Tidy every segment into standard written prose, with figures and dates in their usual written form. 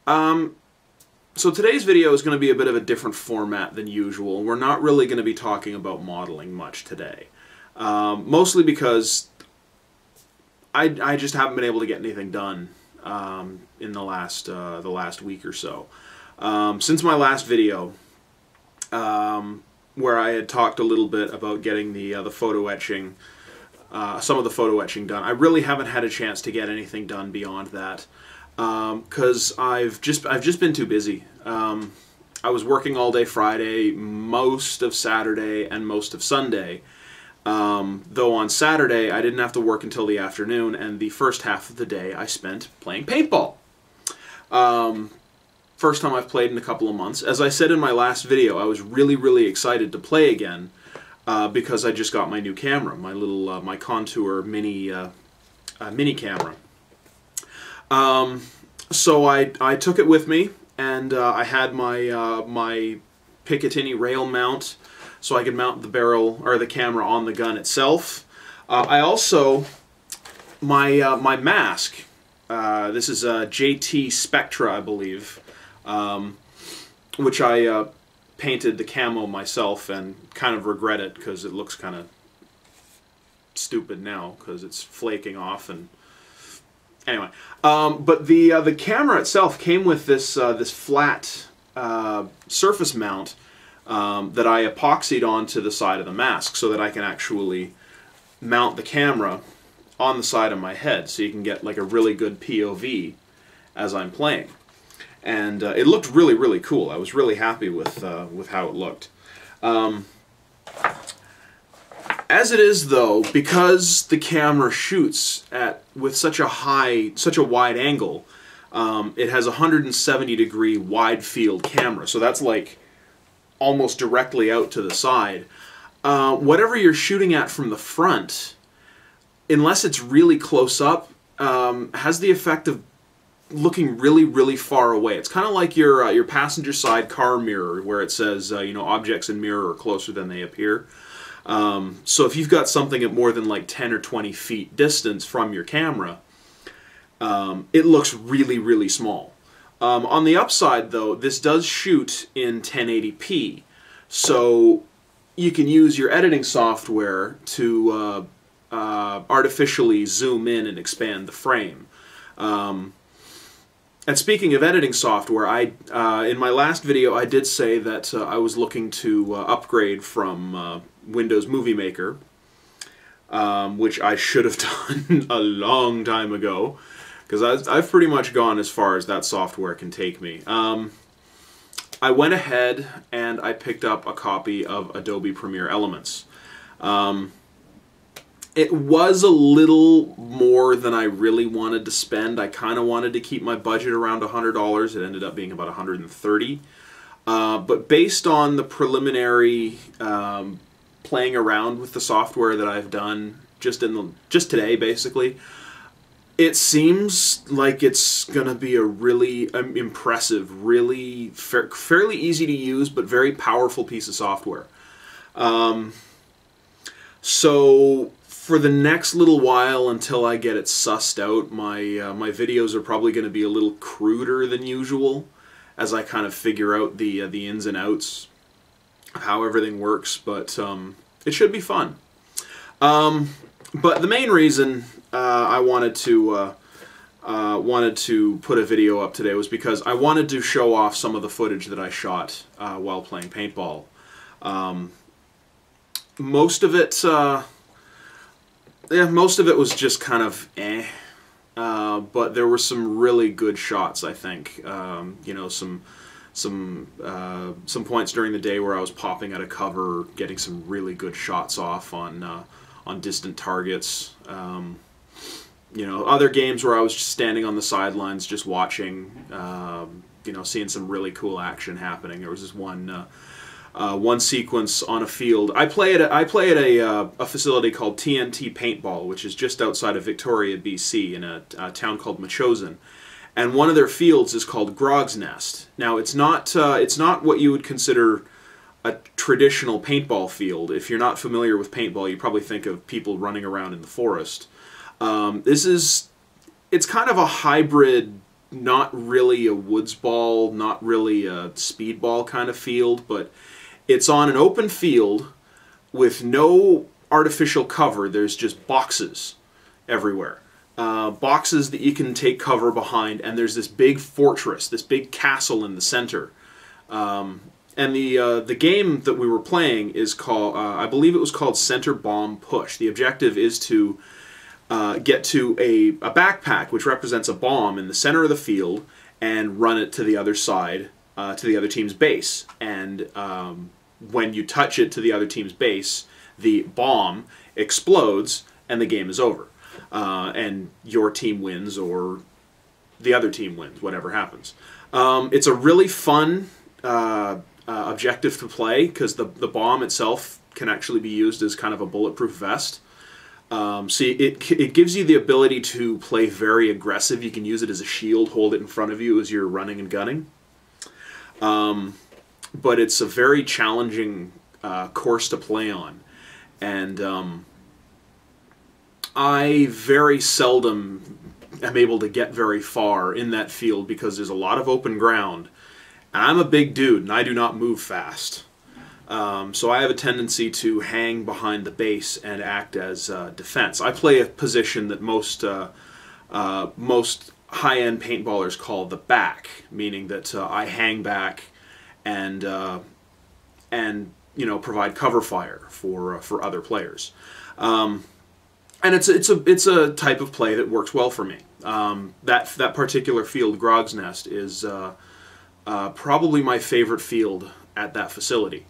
So today's video is going to be a bit of a different format than usual. We're not really going to be talking about modeling much today. Mostly because I just haven't been able to get anything done in the last week or so. Since my last video, where I had talked a little bit about getting the photo etching, some of the photo etching done, I really haven't had a chance to get anything done beyond that. Because I've just been too busy. I was working all day Friday, most of Saturday, and most of Sunday. Though on Saturday I didn't have to work until the afternoon, and the first half of the day I spent playing paintball. First time I've played in a couple of months. As I said in my last video, I was really excited to play again because I just got my new camera, my little my Contour mini camera. So I took it with me, and I had my my Picatinny rail mount, so I could mount the barrel or the camera on the gun itself. I also my mask. This is a JT Spectra, I believe, which I painted the camo myself, and kind of regret it because it looks kind of stupid now because it's flaking off. And anyway, but the camera itself came with this this flat surface mount that I epoxied onto the side of the mask so that I can actually mount the camera on the side of my head, so you can get like a really good POV as I'm playing. And it looked really cool. I was really happy with how it looked. As it is, though, because the camera shoots with such a wide angle, it has a 170-degree wide field camera, so that's like almost directly out to the side. Whatever you're shooting at from the front, unless it's really close up, has the effect of looking really far away. It's kind of like your passenger side car mirror, where it says you know, objects in mirror are closer than they appear. So if you've got something at more than like 10 or 20 feet distance from your camera, it looks really small. On the upside, though, this does shoot in 1080p, so you can use your editing software to artificially zoom in and expand the frame. And speaking of editing software, in my last video I did say that I was looking to upgrade from Windows Movie Maker, which I should have done a long time ago, because I've pretty much gone as far as that software can take me. I went ahead and I picked up a copy of Adobe Premiere Elements. It was a little more than I really wanted to spend. I kind of wanted to keep my budget around $100. It ended up being about $130. But based on the preliminary playing around with the software that I've done just today, basically, it seems like it's going to be a really impressive, really fairly easy to use, but very powerful piece of software. So for the next little while, until I get it sussed out, my videos are probably going to be a little cruder than usual, as I kind of figure out the ins and outs of how everything works. But it should be fun. But the main reason I wanted to put a video up today was because I wanted to show off some of the footage that I shot while playing paintball. Most of it was just kind of but there were some really good shots, I think. You know, some points during the day where I was popping out of cover, getting some really good shots off on distant targets. You know, other games where I was just standing on the sidelines just watching, you know, seeing some really cool action happening. There was this one sequence on a field. I play at a facility called TNT Paintball, which is just outside of Victoria, BC, in a town called Machosen. And one of their fields is called Grog's Nest. Now, it's not what you would consider a traditional paintball field. If you're not familiar with paintball, you probably think of people running around in the forest. It's kind of a hybrid not really a woods ball, not really a speedball kind of field, but it's on an open field with no artificial cover. There's just boxes everywhere. Boxes that you can take cover behind, and there's this big fortress, this big castle in the center. And the game that we were playing is called, I believe it was called Center Bomb Push. The objective is to get to a backpack, which represents a bomb in the center of the field, and run it to the other side, to the other team's base. And when you touch it to the other team's base, the bomb explodes, and the game is over. And your team wins, or the other team wins, whatever happens. It's a really fun objective to play, because the bomb itself can actually be used as kind of a bulletproof vest. So it gives you the ability to play very aggressive. You can use it as a shield, hold it in front of you as you're running and gunning. But it's a very challenging course to play on. And I very seldom am able to get very far in that field because there's a lot of open ground. And I'm a big dude, and I do not move fast. So I have a tendency to hang behind the base and act as defense. I play a position that most high-end paintballers call the back, meaning that I hang back and you know, provide cover fire for other players. And it's a type of play that works well for me. That particular field, Grog's Nest, is probably my favorite field at that facility.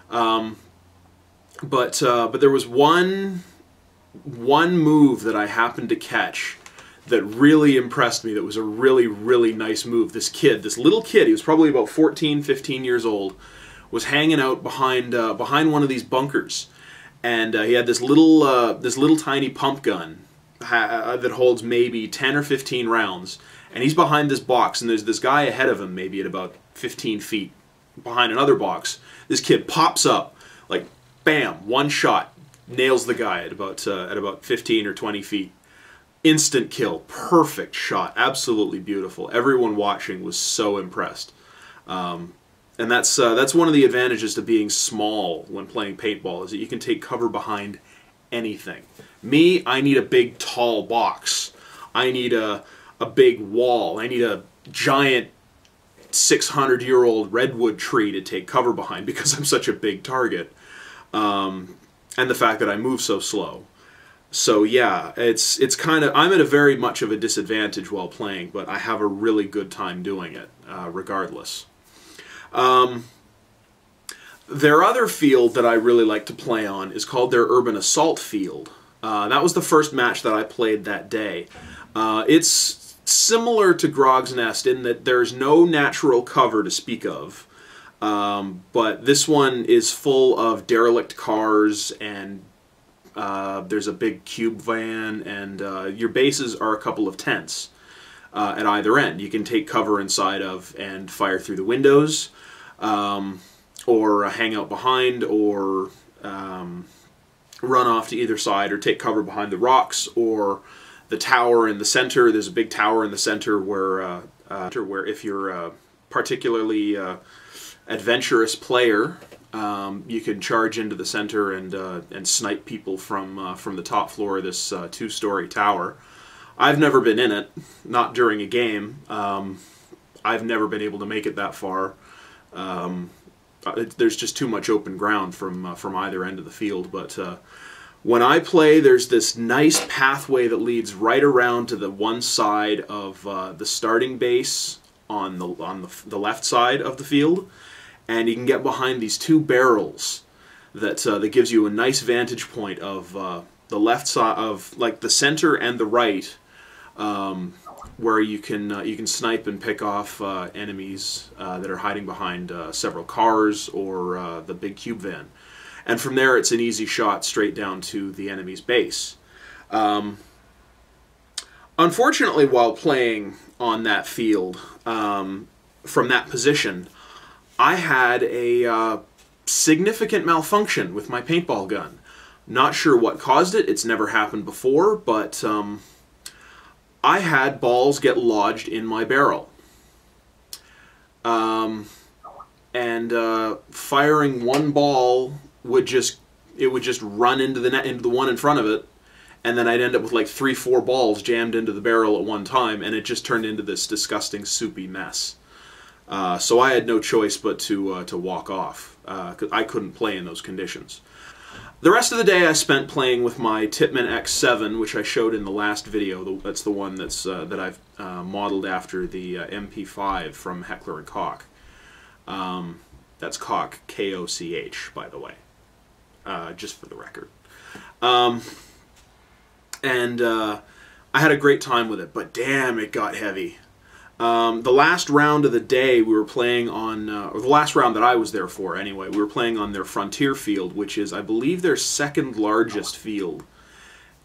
But there was one move that I happened to catch that really impressed me. That was a really nice move. This little kid, he was probably about 14, 15 years old, was hanging out behind one of these bunkers, and he had this little tiny pump gun that holds maybe 10 or 15 rounds, and he's behind this box, and there's this guy ahead of him, maybe at about 15 feet behind another box. This kid pops up, like, bam, one shot, nails the guy at about 15 or 20 feet. Instant kill, perfect shot, absolutely beautiful. Everyone watching was so impressed. And that's one of the advantages to being small when playing paintball, is that you can take cover behind anything. Me, I need a big tall box. I need a big wall. I need a giant 600-year-old redwood tree to take cover behind because I'm such a big target. And the fact that I move so slow. So yeah, it's kind of, I'm at a very much of a disadvantage while playing, but I have a really good time doing it, regardless. Their other field that I really like to play on is called their Urban Assault field. That was the first match that I played that day. It's similar to Grog's Nest in that there's no natural cover to speak of, but this one is full of derelict cars, and there's a big cube van, and your bases are a couple of tents at either end. You can take cover inside of and fire through the windows, or hang out behind, or run off to either side, or take cover behind the rocks, or the tower in the center. There's a big tower in the center where if you're a particularly adventurous player, you can charge into the center and snipe people from the top floor of this two-story tower. I've never been in it, not during a game. I've never been able to make it that far. There's just too much open ground from either end of the field. But when I play, there's this nice pathway that leads right around to the one side of the starting base on the left side of the field, and you can get behind these two barrels that gives you a nice vantage point of the left side of, like, the center and the right, where you can snipe and pick off enemies that are hiding behind several cars or the big cube van. And from there, it's an easy shot straight down to the enemy's base. Unfortunately, while playing on that field, from that position, I had a significant malfunction with my paintball gun. Not sure what caused it. It's never happened before, but I had balls get lodged in my barrel. And firing one ball would just run into the net, into the one in front of it, and then I'd end up with like 3-4 balls jammed into the barrel at one time, and it just turned into this disgusting soupy mess. So I had no choice but to walk off, because I couldn't play in those conditions. The rest of the day I spent playing with my Tippmann X7, which I showed in the last video. That's the one that's that I've modeled after the MP5 from Heckler & Koch. That's Koch, K-O-C-H, by the way, just for the record. And I had a great time with it, but damn, it got heavy. The last round of the day we were playing on, or the last round that I was there for anyway, we were playing on their Frontier field, which is, I believe, their second largest field.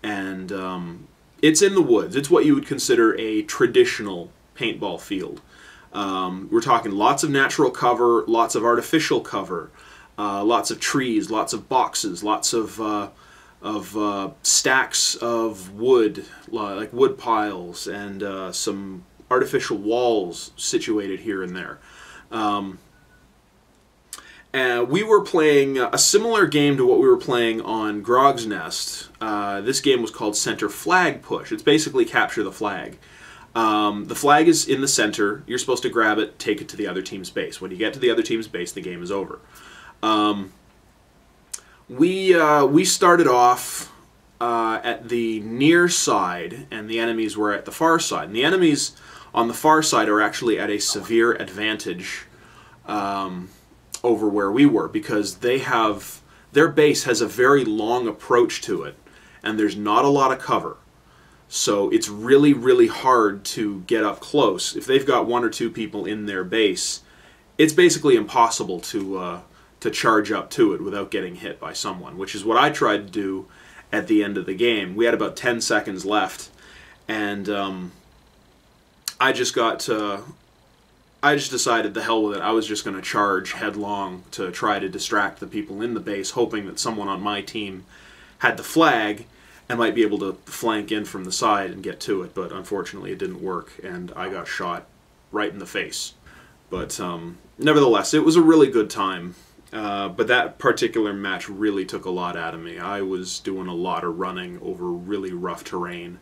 And it's in the woods. It's what you would consider a traditional paintball field. We're talking lots of natural cover, lots of artificial cover, lots of trees, lots of boxes, lots of stacks of wood, like wood piles, and some artificial walls situated here and there. And we were playing a similar game to what we were playing on Grog's Nest. This game was called Center Flag Push. It's basically capture the flag. The flag is in the center. You're supposed to grab it, take it to the other team's base. When you get to the other team's base, the game is over. We started off at the near side, and the enemies were at the far side. And the enemies on the far side are actually at a severe advantage over where we were, because their base has a very long approach to it, and there's not a lot of cover. So it's really, really hard to get up close. If they've got 1 or 2 people in their base, it's basically impossible to charge up to it without getting hit by someone, which is what I tried to do at the end of the game. We had about 10 seconds left, and I just decided, the hell with it, I was just going to charge headlong to try to distract the people in the base, hoping that someone on my team had the flag and might be able to flank in from the side and get to it, but unfortunately it didn't work, and I got shot right in the face. But nevertheless, it was a really good time. But that particular match really took a lot out of me. I was doing a lot of running over really rough terrain,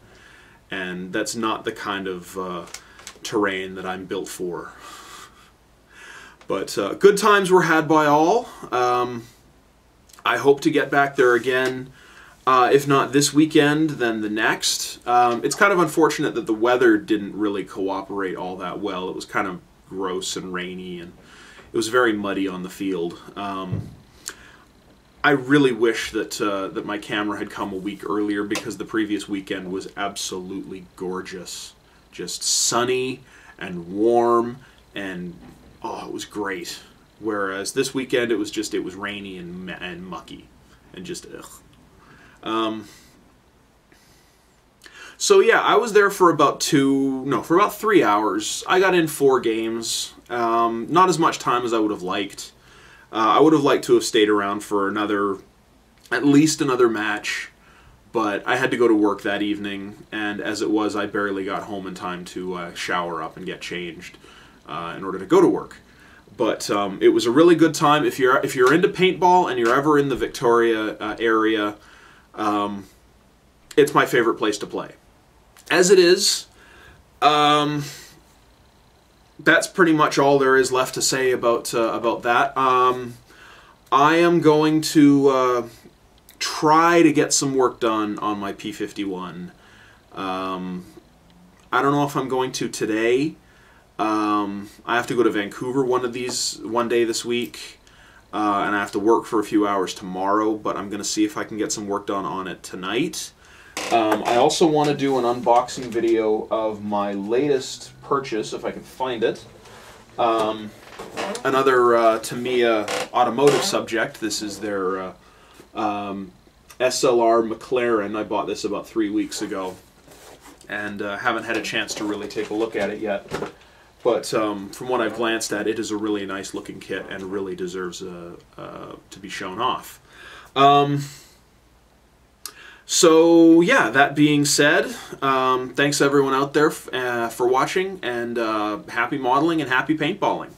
and that's not the kind of terrain that I'm built for. But good times were had by all. I hope to get back there again, if not this weekend, then the next. It's kind of unfortunate that the weather didn't really cooperate all that well. It was kind of gross and rainy, and it was very muddy on the field. I really wish that that my camera had come a week earlier, because the previous weekend was absolutely gorgeous. Just sunny and warm, and oh, it was great. Whereas this weekend it was rainy and mucky, and just ugh. So yeah, I was there for about 3 hours. I got in 4 games. Not as much time as I would have liked. I would have liked to have stayed around for at least another match, but I had to go to work that evening, and as it was, I barely got home in time to shower up and get changed in order to go to work. But it was a really good time. If you're into paintball and you're ever in the Victoria area, it's my favorite place to play. As it is, that's pretty much all there is left to say about that. I am going to try to get some work done on my P51. I don't know if I'm going to today. I have to go to Vancouver one day this week, and I have to work for a few hours tomorrow, but I'm going to see if I can get some work done on it tonight. I also want to do an unboxing video of my latest purchase, if I can find it. Another Tamiya automotive subject. This is their SLR McLaren. I bought this about 3 weeks ago, and haven't had a chance to really take a look at it yet. But from what I've glanced at, it is a really nice looking kit and really deserves to be shown off. So yeah, that being said, thanks everyone out there for watching, and happy modeling and happy paintballing.